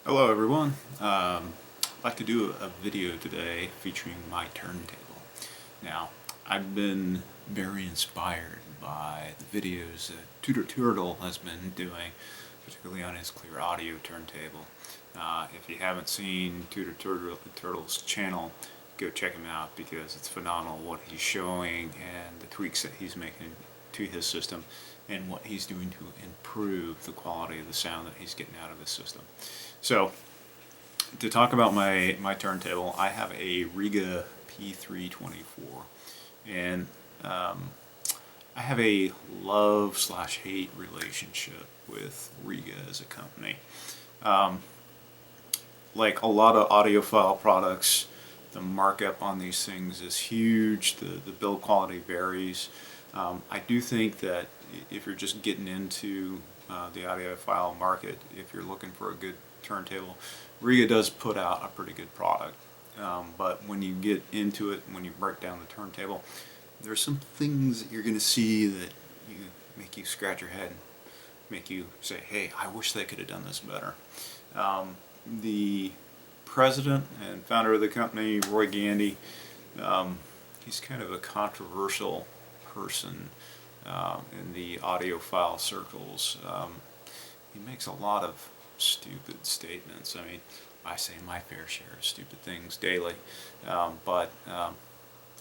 Hello everyone. I'd like to do a video today featuring my turntable. Now, I've been very inspired by the videos that Tudor Turtle has been doing, particularly on his clear audio turntable. If you haven't seen Tudor Turtle's channel, go check him out because it's phenomenal what he's showing and the tweaks that he's making to his system and what he's doing to improve the quality of the sound that he's getting out of his system. So, to talk about my turntable, I have a Rega P324, and I have a love/hate relationship with Rega as a company. Like a lot of audiophile products, the markup on these things is huge, the build quality varies. I do think that if you're just getting into the audiophile market, if you're looking for a good turntable, Rega does put out a pretty good product. But when you get into it, when you break down the turntable, there's some things that you're going to see that make you scratch your head, make you say, hey, I wish they could have done this better. The president and founder of the company, Roy Gandy, he's kind of a controversial person in the audiophile circles. He makes a lot of stupid statements. I mean, I say my fair share of stupid things daily, but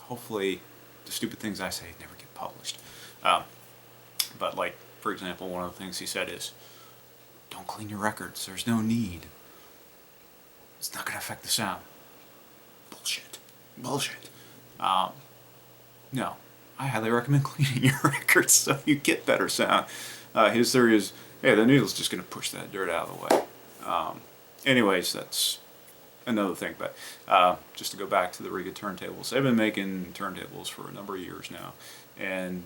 hopefully the stupid things I say never get published. But like, for example, one of the things he said is, don't clean your records, there's no need. It's not going to affect the sound. Bullshit. Bullshit. No, I highly recommend cleaning your records so you get better sound. His theory is, hey, the needle's just going to push that dirt out of the way. Anyways, that's another thing. But just to go back to the Rega turntables, they've been making turntables for a number of years now. And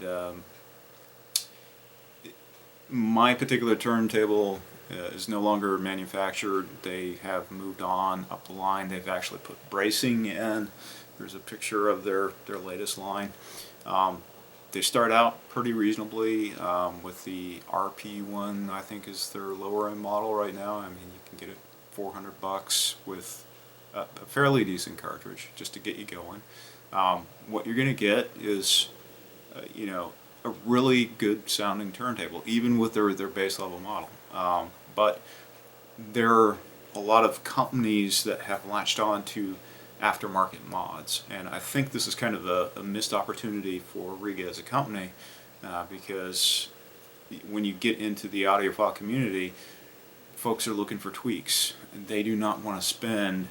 my particular turntable is no longer manufactured. They have moved on up the line. They've actually put bracing in. There's a picture of their latest line. They start out pretty reasonably with the RP1, I think is their lower end model right now. I mean, you can get it $400 with a fairly decent cartridge just to get you going. What you're going to get is, you know, a really good sounding turntable, even with their base level model. But there are a lot of companies that have latched on to aftermarket mods, and I think this is kind of a missed opportunity for Rega as a company, because when you get into the audiophile community, folks are looking for tweaks, and they do not want to spend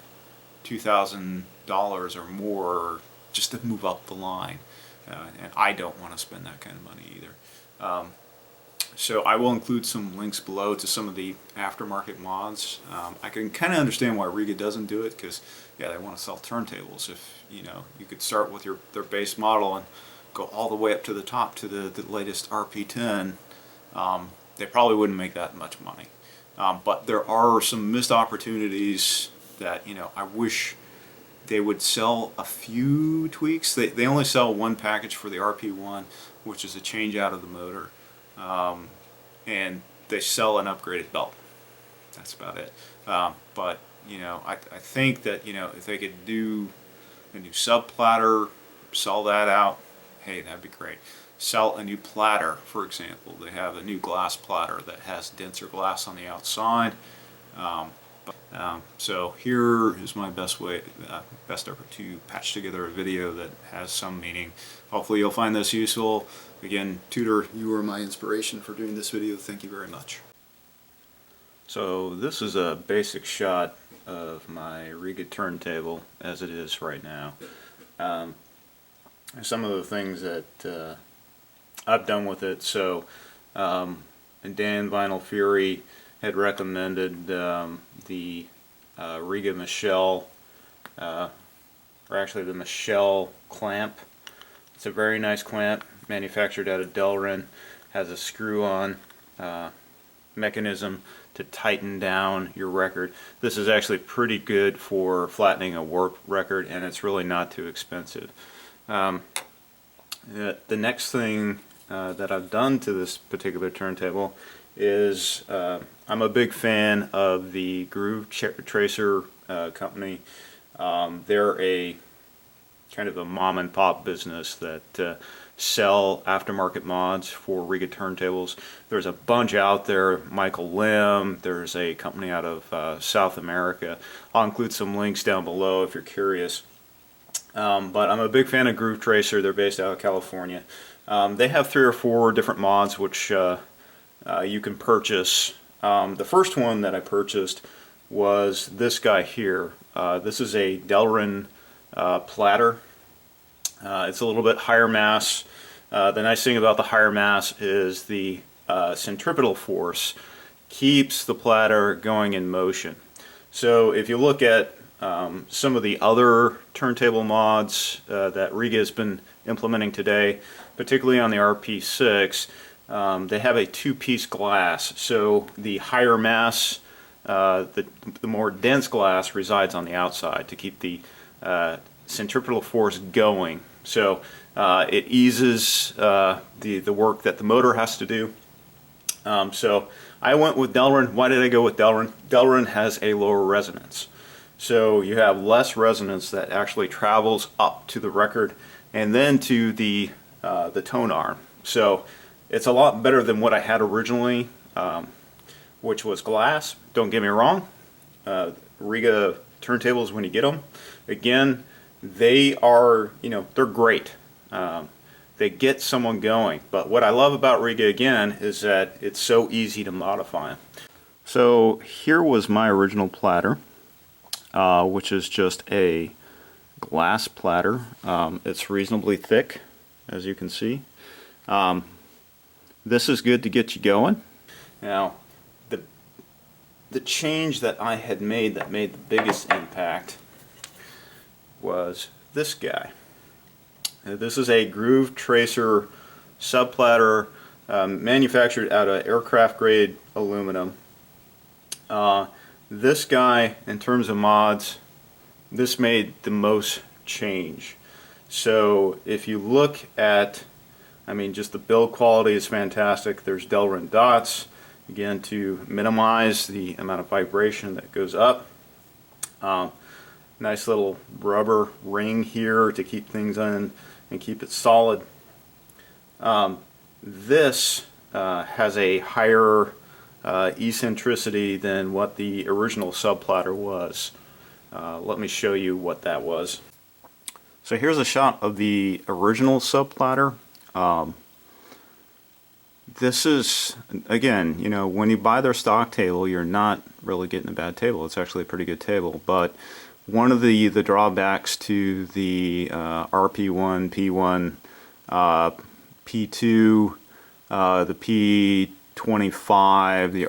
$2,000 or more just to move up the line, and I don't want to spend that kind of money either. So I will include some links below to some of the aftermarket mods. I can kind of understand why Rega doesn't do it, because yeah, they want to sell turntables. If you could start with their base model and go all the way up to the top to the latest RP10, they probably wouldn't make that much money. But there are some missed opportunities that I wish they would sell a few tweaks. They only sell one package for the RP1, which is a change out of the motor. And they sell an upgraded belt. That's about it. But I think that if they could do a new sub platter, sell that out, hey, that'd be great. Sell a new platter, for example. They have a new glass platter that has denser glass on the outside. So here is my best effort to patch together a video that has some meaning. Hopefully you'll find this useful. Again, Tudor, you were my inspiration for doing this video. Thank you very much. So this is a basic shot of my Rega turntable as it is right now. Some of the things that I've done with it. So Dan Vinyl Fury had recommended the Rega Michelle, or actually the Michelle clamp. It's a very nice clamp, manufactured out of Delrin, has a screw-on mechanism to tighten down your record. This is actually pretty good for flattening a warp record, and it's really not too expensive. The next thing that I've done to this particular turntable is I'm a big fan of the Groovetracer company. They're a kind of a mom and pop business that sell aftermarket mods for Rega turntables. There's a bunch out there. Michael Lim, there's a company out of South America. I'll include some links down below if you're curious. But I'm a big fan of Groovetracer. They're based out of California. They have 3 or 4 different mods which you can purchase. The first one that I purchased was this guy here. This is a Delrin Platter. It's a little bit higher mass. The nice thing about the higher mass is the centripetal force keeps the platter going in motion. So if you look at some of the other turntable mods that Rega has been implementing today, particularly on the RP6, they have a 2-piece glass. So the higher mass, the more dense glass resides on the outside to keep the centripetal force going. So it eases the work that the motor has to do. So I went with Delrin. Why did I go with Delrin? Delrin has a lower resonance. So you have less resonance that actually travels up to the record and then to the tone arm. So it's a lot better than what I had originally, which was glass. Don't get me wrong. Rega turntables, when you get them, again, they are, they're great. They get someone going. But what I love about Rega, again, is that it's so easy to modify. So here was my original platter, which is just a glass platter. It's reasonably thick, as you can see. This is good to get you going. Now, the change that I had made that made the biggest impact was this guy. This is a Groovetracer subplatter manufactured out of aircraft grade aluminum. This guy, in terms of mods, this made the most change. So if you look at, just the build quality is fantastic. There's Delrin dots, again, to minimize the amount of vibration that goes up. Nice little rubber ring here to keep things in and keep it solid. This has a higher eccentricity than what the original subplatter was. Let me show you what that was. So here's a shot of the original subplatter. This is, again, when you buy their stock table, you're not really getting a bad table. It's actually a pretty good table. But one of the drawbacks to the RP1, P1, P2, the P25, the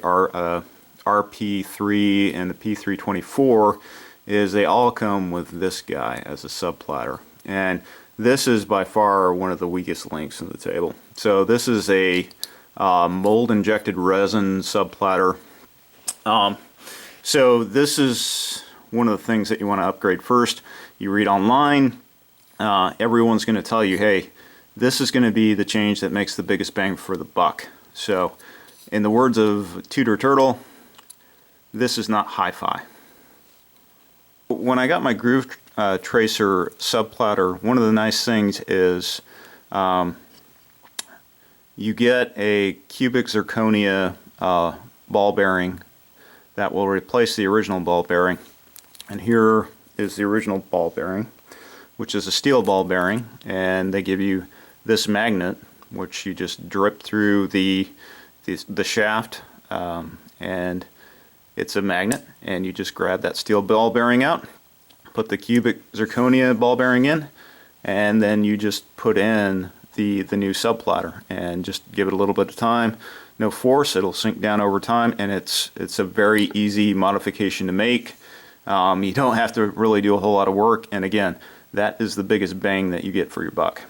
RP3, and the P324 is they all come with this guy as a subplatter. And this is by far one of the weakest links in the table. So this is a mold injected resin subplatter. So this is one of the things that you want to upgrade first. You read online, everyone's going to tell you, hey, this is going to be the change that makes the biggest bang for the buck. So in the words of Tudor Turtle, this is not hi-fi. When I got my Groovetracer subplatter, one of the nice things is you get a cubic zirconia ball bearing that will replace the original ball bearing. And here is the original ball bearing, which is a steel ball bearing, and they give you this magnet, which you just drip through the shaft, and it's a magnet, and you just grab that steel ball bearing out, put the cubic zirconia ball bearing in, and then you just put in the new subplatter and just give it a little bit of time. No force, it'll sink down over time, and it's a very easy modification to make. You don't have to really do a whole lot of work, and again, that is the biggest bang that you get for your buck.